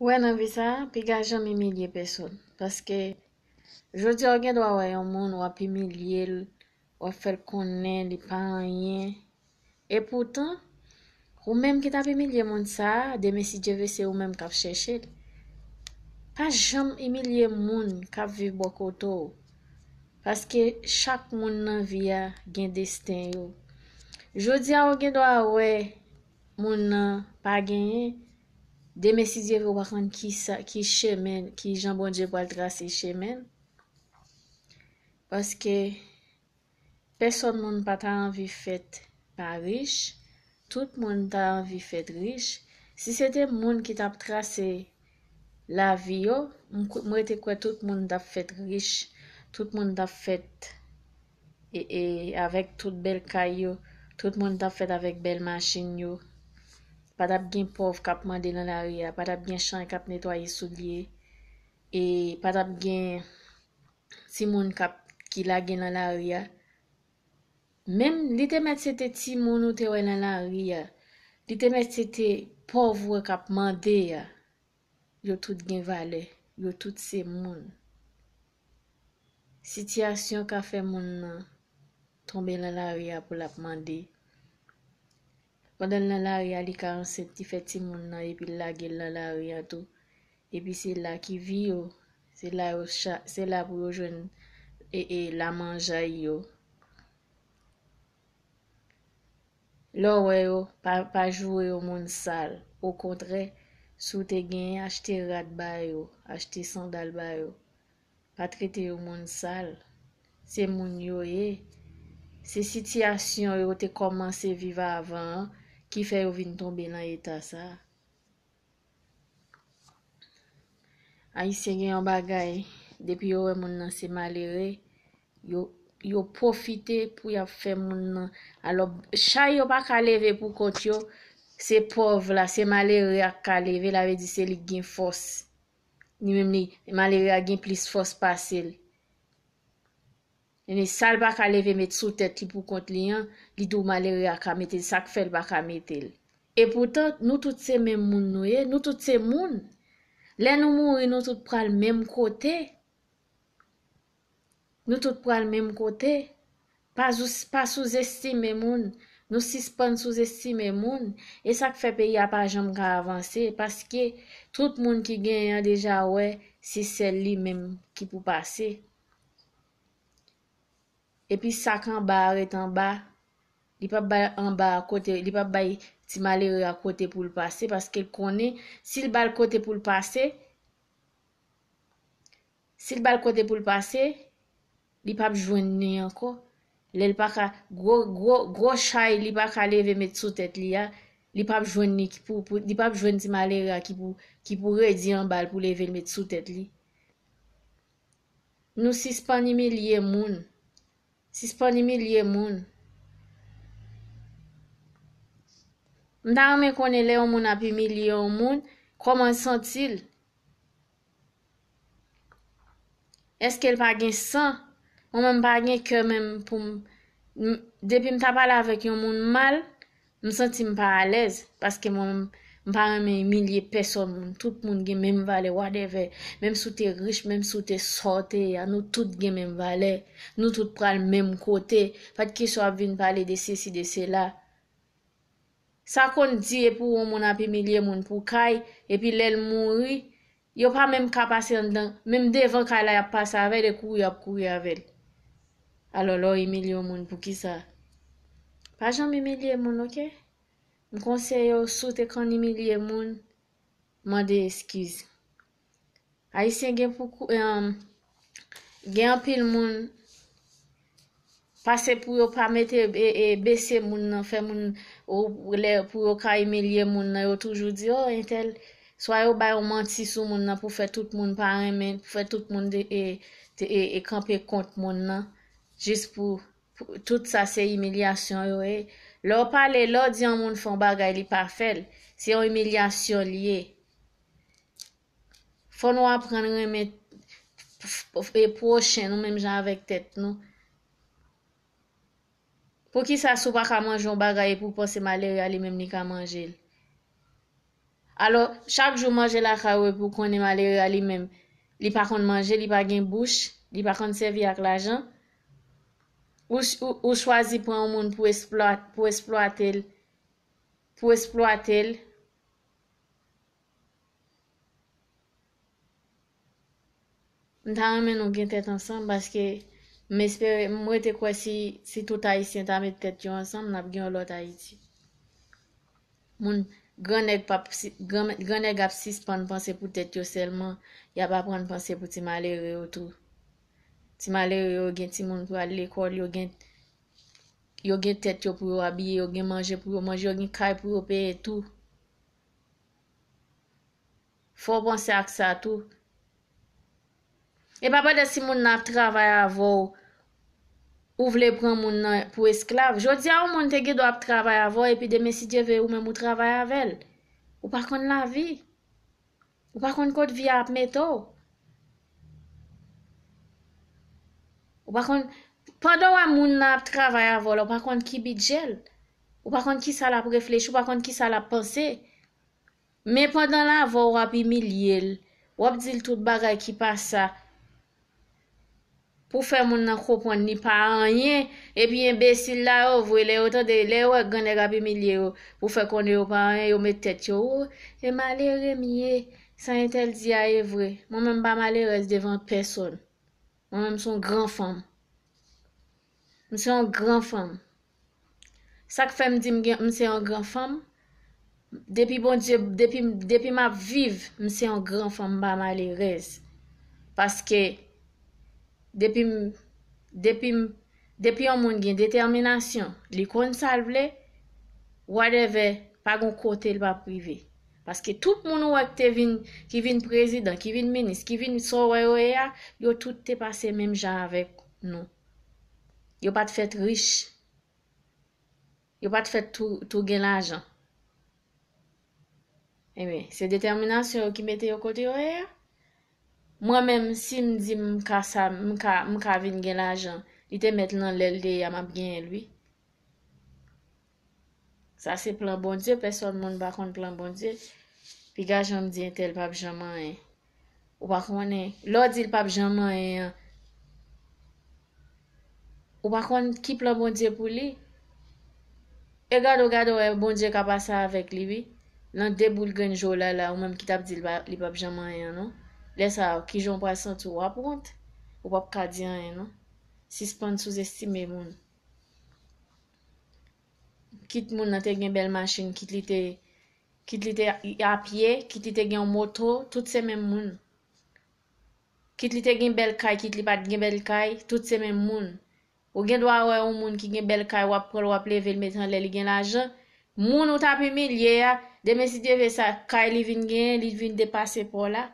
Ouais, nan vi sa, pi ga jam emilye peson. Paske, jodi ou gen do a wè yon moun wap emilye l, wap fel konnen li pa anyen. E poutan, ou menm ki tap emilye moun sa, deme si Dje ve se ou menm kap chèche l. Pa jam emilye moun kap viv bokoto. Paske, chak moun nan vi a gen destin yo. Jodi a ou gen do a wè moun nan pa genyen, deme si Dieu veut voir qui chemin, qui Jean bon Dieu pour tracer chemin. Parce que personne monde pas ta envie faite par riche, tout le monde ta envie faite riche. Si c'était monde qui t'a tracé la vie yo, moi te quoi tout le monde t'a fait riche, tout le monde t'a fait et avec toute belle caillou, tout le monde t'a fait avec belle machine yo. Pas d'ap gen pauvre kap mande dans la ria, pas d'ap gen chan kap nettoyer soulier, et pas d'ap gen ti moun kap ki la gen dans la ria. Même li te met c'était ti moun ou te wè dans la ria, li te met c'était pauvre kap mande ya. Yo tout gen valeur, yo tout se moun. Situation ka fait moun nan tombe dans la ria pour la mande. Pendant dans la ria li 47 ti fait ti moun nan et puis la gel dans la ria tout. Et puis c'est là qui vit yo. C'est là pour yo joindre et la manger yo. Là ouais yo pas jouer au monde sale. Au contraire, sou te gen acheter rat ba yo, acheter sandal ba yo. Pas traiter au monde sale. C'est moun yo c'est situation yo te commencé vivre avant qui fait yo vinn tomber dans état ça. Haïtien gen yon bagay, depuis yo wè moun nan se malheureux, yo profite pour y faire moun nan. Alors, chay yo pa ka leve pour compte yo, c'est pauvre là, c'est malheureux a ka leve, la veut dire c'est li gen force. Ni même li malheureux a gen plus force passer. Et sal pa ka leve met sous tête li pour compte li an, li dou malheureux a ka mette, ça fait pas ka mette. Et pourtant, nous tous ces mêmes moun nou nous tous ces moun. Là nous mourir, nous tous pral même côté. Nous tous pral même côté. Pas sous-estimer moun. Nous suspend sous-estimer moun. Et ça fait pays a pas jamais avancer parce que tout moun qui gagne déjà ouais, c'est celle-là même qui peut passer. Et puis ça qu'en bas est en bas. Il pas en bas à côté, il pas bay ti malheureux à côté pour le passer parce qu'il connaît s'il bat le côté pour le passer, il pas joindre ni encore. L'el pas ka gros chay, il pas ka lever mettre sous tête li a, il pas joindre ni pour il pas joindre ti malheureux qui pourrait dire en bas pour lever le mettre sous tête li. Nous suspend milliers moun. Suspend milliers moun. M'ta me connaît les moun a pi million moun, comment sent-il? Est-ce qu'elle pas gen sang? Ou même pas gen cœur même pour depuis m'ta parler avec yon moun mal, me senti pas à l'aise parce que moi m'pa aimer milliers personnes, tout moun gen même valeur whatever, même si t'es riche, même si t'es sorti, nous tout gen même valeur, nous tout pral même côté, pas de question à venir parler de ceci de cela. Ça qu'on dit pour on a milliers moun pour kay et puis l'elle mouri, yo pas même capacité dedans, même devant kay la y a passé avec de courir avec. Alors là millions moun pour qui ça? Pas jamais milliers moun, OK? Me conseille yo soute quand milliers moun, mande excuse. Haïtien gen pour gen pile moun passer pour yo pas mettre et baisser moun nan fait moun ou pour yo ka humilier moun nan yo toujours dit oh intel soit yo ba yo menti sou moun nan pour faire tout moun pa aimer pour faire tout moun et camper contre moun nan juste pour tout ça c'est humiliation yo et leur parler leur dit moun font bagay li pas fait c'est une humiliation liée. Faut nous apprendre aimer et prochain nous même gens avec tête nous. Pour qui ça sou pas ka manger un bagay pour penser malheureux ali même ni ka manger. Alors, chaque jour manger la carotte pour qu'on ait malheureux à lui-même. Li pas qu'on manger, li pas gen bouche, li pas qu'on servir avec l'argent. Ou choisi pour un monde pour exploiter, pour exploiter. M'ta remen nou gen tête ensemble parce que m'espère moi te quoi si tout haïtien ta met tête yo ensemble n'a gen l'autre Haïti. Moun grand nèg pas grand nèg ap suspend penser pour tête yo seulement, y a pas prendre penser pour ti malheureux autour. Ti malheureux yo gen ti moun pour aller l'école, yo gen tête yo pour yo habiller, yo gen manger pour yo manger, yo gen kay pour yo payer tout. Faut penser à ça tout. Et pas de si moun n'a travail avant ou vle prendre moun nan pour esclave. Jodi a ou moun te gen doit travailler avant et puis demain si Dieu veut ou même ou travailler avec. Ou pas connait la vie. Ou pas connait code vie a metto. Ou pas connait pendant ou moun n'a travailler avant, ou pas connait qui budget. Ou pas connait qui ça la réfléchir, ou pas connait qui ça la penser. Mais pendant la avant ou ap humilier, ou ap dit tout bagay qui passe ça. Pour faire moun nan comprendre ni pas rien et puis imbécile là ou voulez autant de les ou gane rap humilier pour faire connait ou pas rien ou mettre tête yo et malheureux mié ça intel dit est vrai moi même pas malheureuse devant personne moi même son grand femme je suis une grand femme ça que fait me dit me c'est une grand femme depuis bon Dieu depuis ma vive me c'est une grand femme pas malheureuse parce que depuis un monde gen détermination, li kon salve, whatever, pas gon côté le pas privé. Parce que tout monde qui vin président, qui vin ministre, qui vin soya, yo tout te passé même genre avec nous. Yo pas de fait riche. Yo pas de fait tout gen l'argent. Eh bien, c'est détermination qui mette yo côté yo. Moi-même, si m'di m'ka vin gen l'argent, il te met dans l'aile de m'a bien lui. Ça c'est plan bon Dieu, personne monde pas contre plan bon Dieu. Puis gars j'aime dit tel pas jamais. Ou pas connait, l'autre dit pas jamais. Ou pas connait qui plan bon Dieu pour lui. Et regarde bon Dieu qu'a passé avec lui. L'an déboule gen jour là ou même qui t'a dit il pas jamais non. Laisse ça qui j'on pas senti ou apprendre. Ou pas ka di rien non. Suspend sous-estimer moun. Kit moun nan te gen belle machine, kit li te à pied, kit li te gen moto, tout ces même moun. Kit li te gen belle kay, kit li pat gen belle kay, tout ces même moun. Ou gen doit wè un moun ki gen belle kay, wap prend wap lever le mettre li gen l'argent. Moun ou tap humilié, demain si Dieu veut ça, kay li vin gen, li vin dépasser pour là.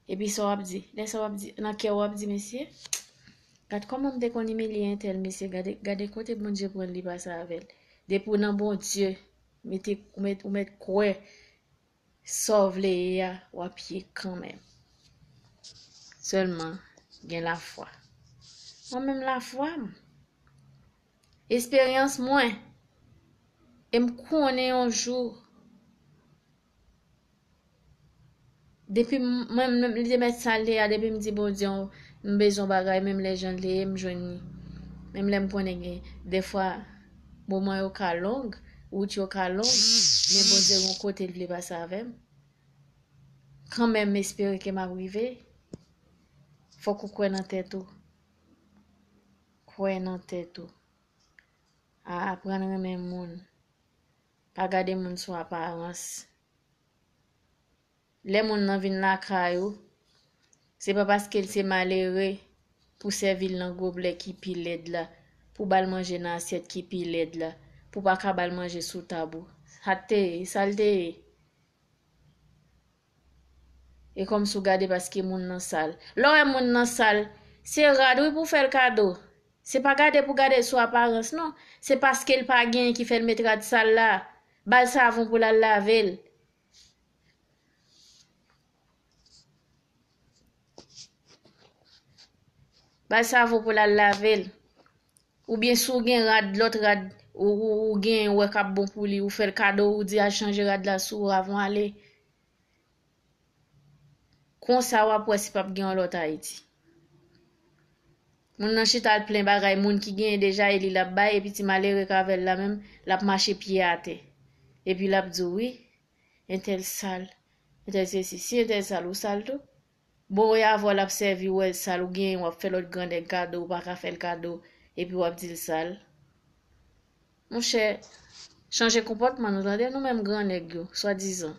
Et puis ça wap di, laisse wap di, nan ke wap di monsieur. Gade comment me kon humilié tel monsieur, gade côté bon Dieu prend li passer avec. De pour nan bon Dieu, mettre quoi sauve les ya ou à pied quand même. Seulement, gen la foi. Moi-même la foi. Expérience moins. Et me connais un jour. Depuis même les mettre ça là, depuis me dit bon Dieu, me besoin bagay même les gens les me joindre. Même les me connais des fois moment yo ka long ou tu yo ka long mais bon Dieu mon côté il pas ça avec quand même espérer que m'arriver faut qu'on croie dans tête tout croire dans tête tout à apprendre même monde pas garder monde sur apparence les monde nan vinn la caillou c'est pas parce qu'il c'est malheureux pour servir dans gobelet qui pile là pour bal manger dans assiette qui pile là pour pas ka bal manger sous tabou hatte salte et comme sou garder parce que moun nan sale l'on moun nan sale c'est rado pour faire cadeau c'est pas garder pour garder sous apparence non c'est parce qu'elle pas gain qui fait le mettre de sale là bal savon pour la laver bal savon pour la laver ou bien sou gen rad l'autre rad ou gen ou k'ap bon pour lui ou faire cadeau ou dit à changer rad la sou avant aller Kon sa wap wè si pap gen lot Haïti. Moun nan chita al plein bagay, moun ki gen deja eli lap bay, epi ti malere kavel la même, lap marché pied à terre. Et puis lap di oui, un tel sale, un tel si un tel sale ou sale tout. Bon, ya vo lap servi ou el sale ou gen wap fè l'autre grande cadeau, ou pas ka fè le cadeau, et puis wap di le sale. Mon cher, changer comportement nous tande, nous même grand nèg yo, soi-disant.